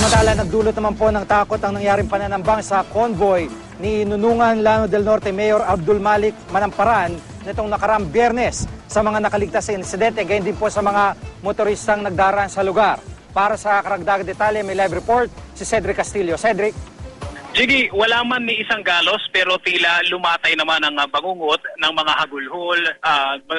Samantala, nagdulot naman po ng takot ang nangyaring pananambang sa convoy ni Nunungan Llano del Norte Mayor Abdul Malik Manamparan nitong nakaraang Biyernes sa mga nakaligtas sa insidente, gayon din po sa mga motoristang nagdaraan sa lugar. Para sa karagdagang detalye, may live report si Cedric Castillo. Cedric. Jiggy, wala man ni isang galos pero tila lumatay naman ang bangungot ng mga hagulhol,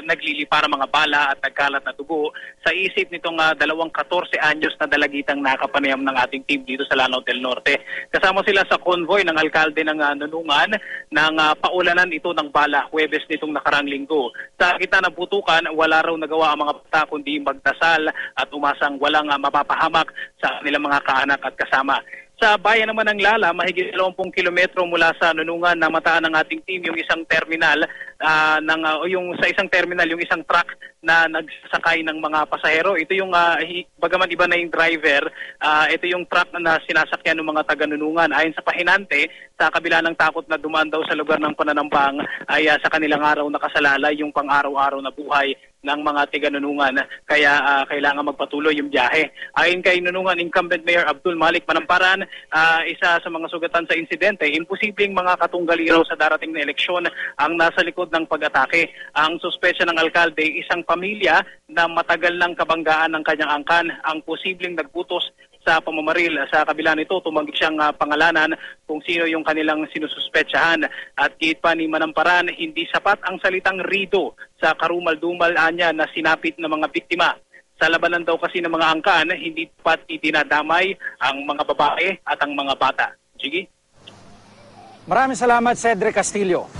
naglilipara mga bala at nagkalat na dugo sa isip nitong 14 anyos na dalagitang nakapanayam ng ating team dito sa Lanao del Norte. Kasama sila sa convoy ng alkalde ng Nunungan ng paulanan ito ng bala Huwebes nitong nakarang linggo. Sa gitna ng putukan, wala raw nagawa ang mga bata kundi magdasal at umasang walang mapapahamak sa kanilang mga kaanak at kasama. Sa bayan naman ng Lala, mahigit 20 kilometro mula sa Nunungan, namataan ng ating team yung isang terminal yung isang truck na nagsasakay ng mga pasahero. Ito yung bagaman iba na yung driver, ito yung truck na sinasakyan ng mga taga-Nunungan. Ayon sa pahinante, sa kabila ng takot na dumaan daw sa lugar ng pananambang ay sa kanilang araw nakasalalay yung pang-araw-araw na buhay ng mga tiga-Nunungan, kaya kailangan magpatuloy yung biyahe. Ayon kay Nunungan Incumbent Mayor Abdul Malik Manamparan, isa sa mga sugatan sa insidente, imposibleng mga katunggaliraw sa darating na eleksyon ang nasa likod ng pag-atake. Ang suspetsya ng alkalde, isang pamilya na matagal ng kabanggaan ng kanyang angkan ang posibleng nagputos sa pamamaril. Sa kabila nito, tumanggi siyang pangalanan kung sino yung kanilang sinususpetsahan. At gate pa ni Manamparan, hindi sapat ang salitang rido sa karumal-dumal anya na sinapit ng mga biktima. Sa labanan daw kasi ng mga angkan, hindi pat idinadamay ang mga babae at ang mga bata. Sige? Maraming salamat, Cedric Castillo.